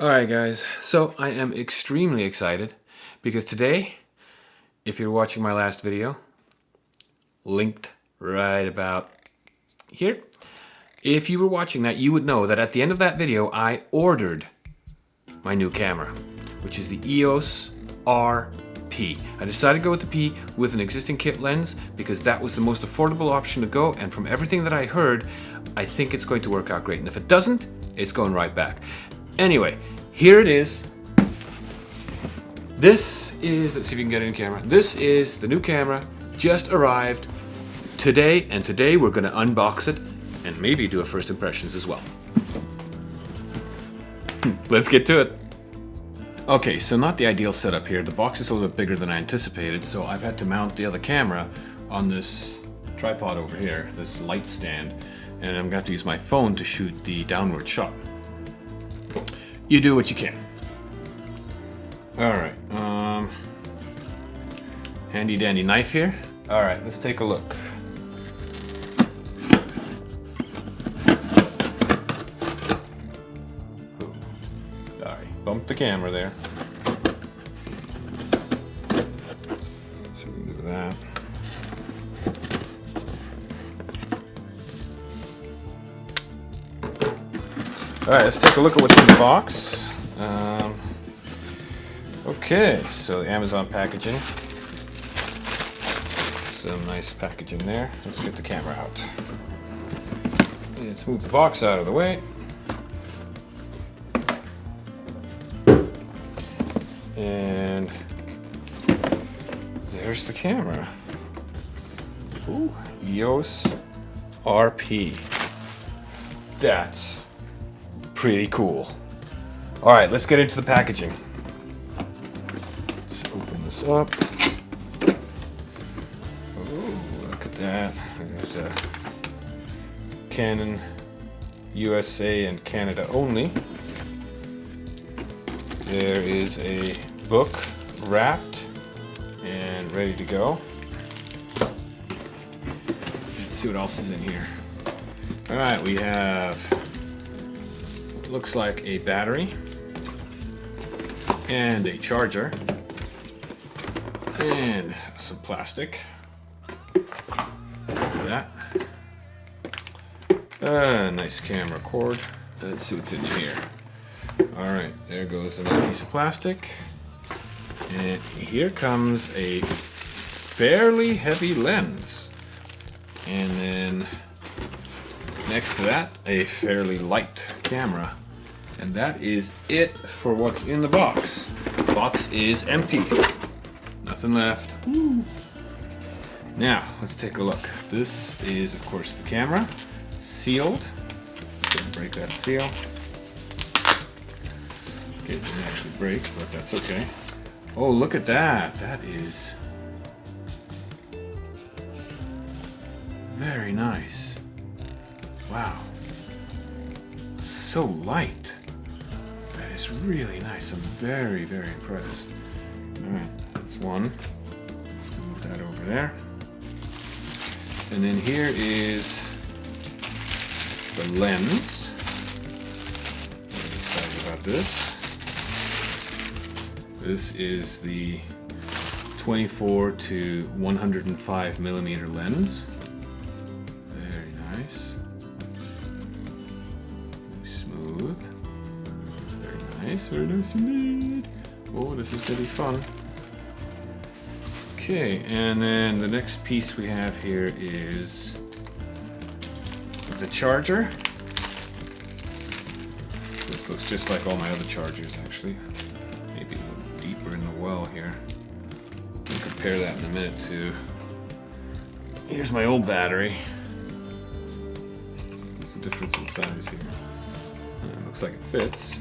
Alright guys, so I am extremely excited because today, if you're watching my last video, linked right about here, if you were watching that, you would know that at the end of that video, I ordered my new camera, which is the EOS RP. I decided to go with the P with an existing kit lens because that was the most affordable option to go, and from everything that I heard, I think it's going to work out great. And if it doesn't, it's going right back. Anyway, here it is. This is, let's see if you can get it in camera. This is the new camera, just arrived today, and today we're going to unbox it and maybe do a first impressions as well. Let's get to it. Okay, so not the ideal setup here. The box is a little bit bigger than I anticipated, so I've had to mount the other camera on this tripod over here, this light stand, and I'm going to have to use my phone to shoot the downward shot. You do what you can. Alright, handy dandy knife here. Alright, let's take a look. Sorry, bumped the camera there. So we can do that. Alright, let's take a look at what's in the box. Okay, so the Amazon packaging. Some nice packaging there. Let's get the camera out. Let's move the box out of the way. And there's the camera. Ooh, EOS RP. That's pretty cool. All right, let's get into the packaging. Let's open this up. Oh, look at that. There's a Canon USA and Canada only. There is a book wrapped and ready to go. Let's see what else is in here. All right, we have what looks like a battery and a charger and some plastic. Look at that. Nice camera cord. Let's see what's in here. Alright, there goes another piece of plastic. And here comes a fairly heavy lens. And then next to that, a fairly light camera. And that is it for what's in the box. The box is empty. Nothing left. Woo. Now, let's take a look. This is, of course, the camera. Sealed. Didn't break that seal. It didn't actually break, but that's okay. Oh, look at that. That is very nice. Wow. So light. That is really nice. I'm very, very impressed. Alright, that's one. Move that over there. And then here is the lens. Very excited about this. This is the 24 to 105 millimeter lens. Very nice. Smooth. Very nice, very nice indeed. Oh, this is gonna be fun. Okay, and then the next piece we have here is the charger. This looks just like all my other chargers, actually. Maybe a little deeper in the well here. I'll compare that in a minute to. Here's my old battery. What's the difference in size here? It looks like it fits.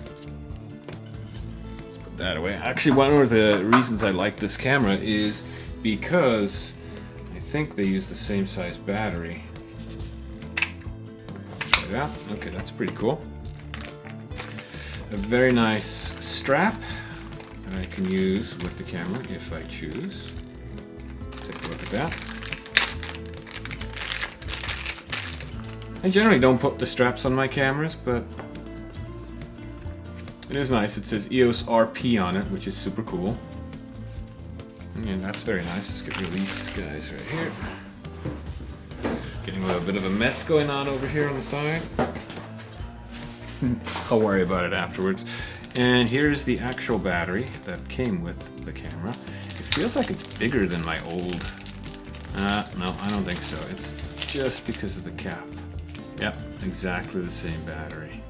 Let's put that away. Actually, one of the reasons I like this camera is because I think they use the same size battery. Let's try that. Okay, that's pretty cool. A very nice strap that I can use with the camera if I choose. Take a look at that. I generally don't put the straps on my cameras, but It is nice. It says EOS RP on it, which is super cool. And that's very nice. Let's get rid of these guys right here. Getting a little bit of a mess going on over here on the side. I'll worry about it afterwards. And here's the actual battery that came with the camera. It feels like it's bigger than my old. No, I don't think so. It's just because of the cap. Yep, exactly the same battery.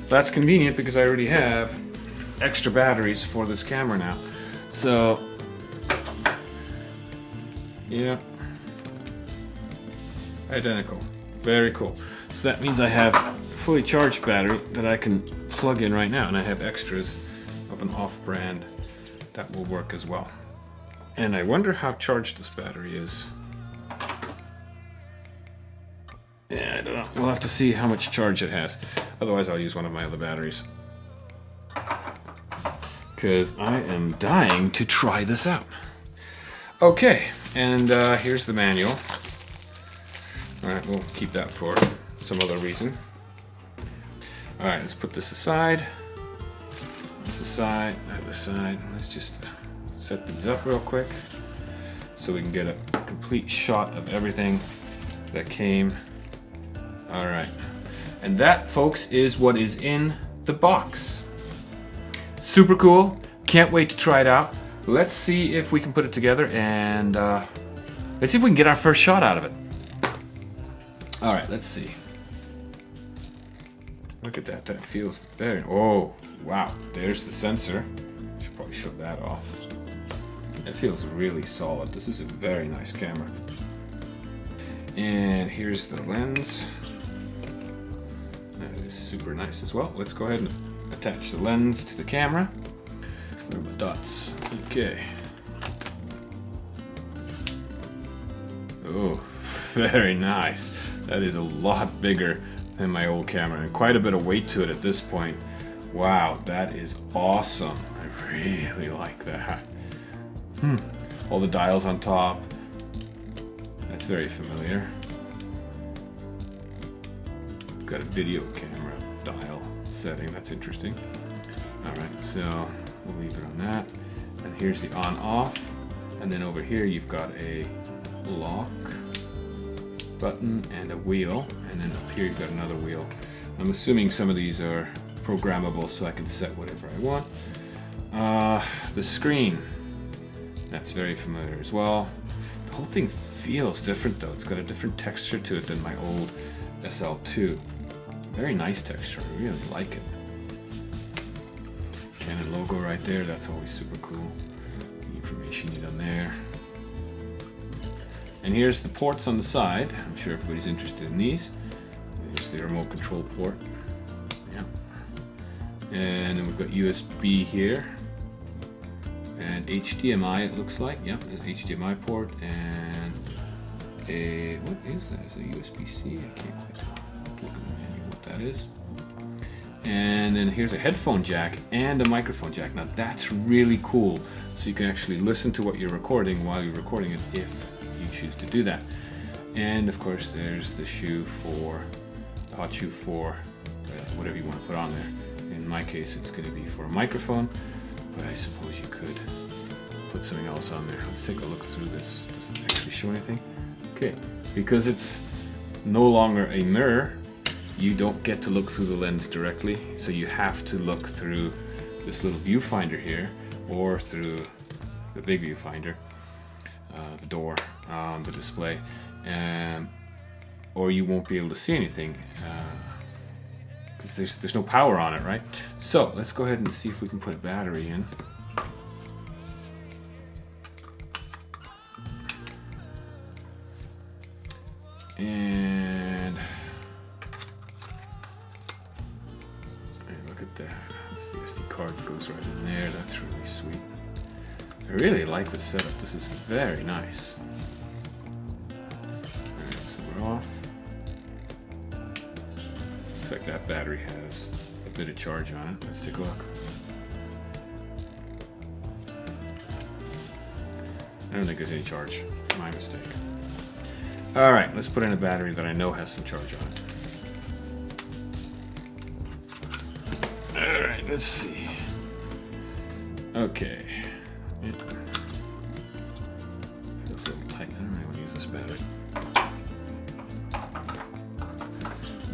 That's convenient because I already have extra batteries for this camera now. So, yeah, identical. Very cool. So that means I have a fully charged battery that I can plug in right now, and I have extras of an off-brand that will work as well. And I wonder how charged this battery is. Yeah, I don't know. We'll have to see how much charge it has. Otherwise, I'll use one of my other batteries. Because I am dying to try this out. Okay, and here's the manual. Alright, we'll keep that for some other reason. Alright, let's put this aside. This aside, that aside. Let's just set these up real quick so we can get a complete shot of everything that came. Alright, and that, folks, is what is in the box. Super cool. Can't wait to try it out. Let's see if we can put it together, and let's see if we can get our first shot out of it. All right, let's see. Look at that. That feels very... Oh, wow. There's the sensor. Should probably show that off. It feels really solid. This is a very nice camera. And here's the lens. That is super nice as well. Let's go ahead and attach the lens to the camera. Where are my dots? Okay. Oh, very nice. That is a lot bigger than my old camera, and quite a bit of weight to it at this point. Wow, that is awesome. I really like that. All the dials on top. That's very familiar. It's got a video camera dial setting. That's interesting. Alright, so we'll leave it on that. And here's the on-off. And then over here you've got a lock button and a wheel. And then up here you've got another wheel. I'm assuming some of these are programmable so I can set whatever I want. The screen. That's very familiar as well. The whole thing feels different though. It's got a different texture to it than my old SL2. Very nice texture. I really like it. Canon logo right there. That's always super cool. The information you done there. And here's the ports on the side. I'm sure everybody's interested in these. There's the remote control port. Yeah. And then we've got USB here. And HDMI, it looks like. Yep, there's an HDMI port and a, what is that? Is it a USB-C? I can't quite tell. Look at the manual what that is. And then here's a headphone jack and a microphone jack. Now that's really cool. So you can actually listen to what you're recording while you're recording it if you choose to do that. And of course there's the shoe for, the hot shoe for whatever you want to put on there. In my case it's going to be for a microphone, but I suppose you could put something else on there. Let's take a look through this. Does it actually show anything? Okay, because it's no longer a mirror, you don't get to look through the lens directly, so you have to look through this little viewfinder here, or through the big viewfinder, the door on the display, or you won't be able to see anything because there's no power on it, right? So let's go ahead and see if we can put a battery in. And look at that. That's the SD card that goes right in there. That's really sweet. I really like this setup. This is very nice. Alright, so we're off. Looks like that battery has a bit of charge on it. Let's take a look. I don't think there's any charge. My mistake. Alright, let's put in a battery that I know has some charge on it. let's see. Okay. Yeah. Feels a little tight. I don't really want to use this battery.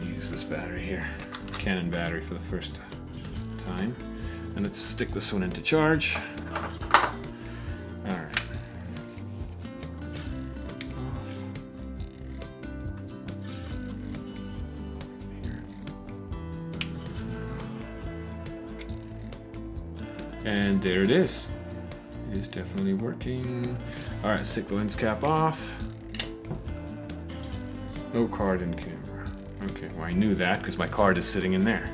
Use this battery here. Canon battery for the first time. And let's stick this one into charge. Alright. And there it is. It is definitely working. Alright, stick the lens cap off. No card in camera. Okay, well I knew that because my card is sitting in there.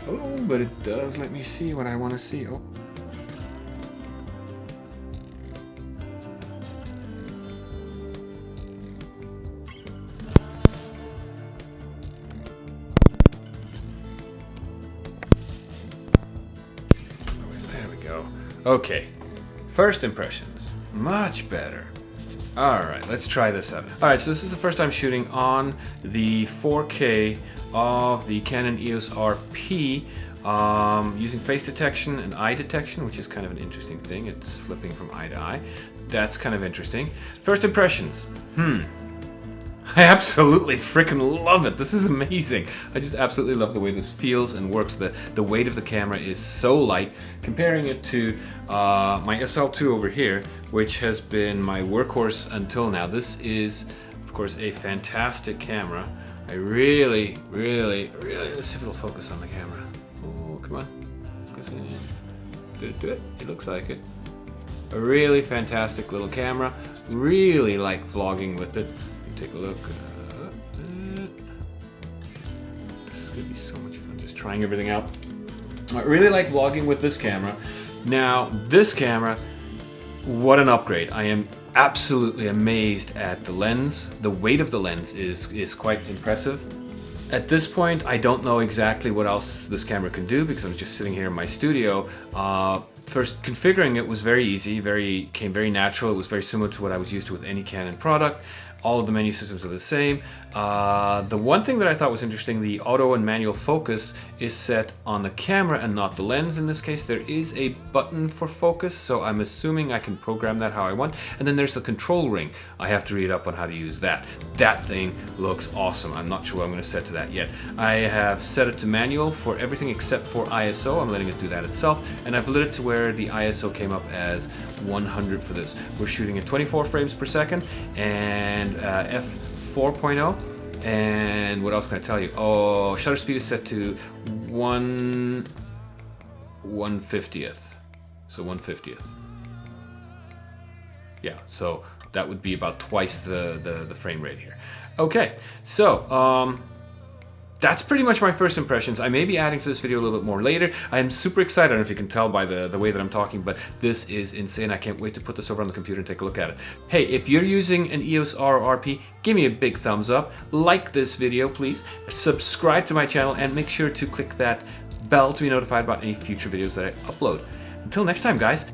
Oh, but it does let me see what I want to see. Oh. There we go. Okay, first impressions. Much better. Alright, let's try this out. Alright, so this is the first time shooting on the 4K of the Canon EOS RP using face detection and eye detection, which is kind of an interesting thing. It's flipping from eye to eye. That's kind of interesting. First impressions. I absolutely freaking love it. This is amazing. I just absolutely love the way this feels and works. The weight of the camera is so light. Comparing it to my SL2 over here, which has been my workhorse until now. This is, of course, a fantastic camera. I really, let's see if it'll focus on the camera. Oh, come on. Focus in. Did it do it? It looks like it. A really fantastic little camera. Really like vlogging with it. Take a look. This is going to be so much fun, just trying everything out. I really like vlogging with this camera. Now, this camera, what an upgrade. I am absolutely amazed at the lens. The weight of the lens is quite impressive. At this point, I don't know exactly what else this camera can do because I'm just sitting here in my studio. First, configuring it was very easy, came very natural. It was very similar to what I was used to with any Canon product. All of the menu systems are the same. The one thing that I thought was interesting, the auto and manual focus is set on the camera and not the lens in this case. There is a button for focus, so I'm assuming I can program that how I want. And then there's the control ring. I have to read up on how to use that. That thing looks awesome. I'm not sure what I'm going to set to that yet. I have set it to manual for everything except for ISO. I'm letting it do that itself. And I've lit it to where the ISO came up as 100 for this. We're shooting at 24 frames per second and f4.0. And what else can I tell you? Oh, shutter speed is set to 1/50th. So 1/50th. Yeah, so that would be about twice the frame rate here. Okay, so that's pretty much my first impressions. I may be adding to this video a little bit more later. I am super excited. I don't know if you can tell by the way that I'm talking, but this is insane. I can't wait to put this over on the computer and take a look at it. Hey, if you're using an EOS R RP, give me a big thumbs up. Like this video, please. Subscribe to my channel and make sure to click that bell to be notified about any future videos that I upload. Until next time, guys.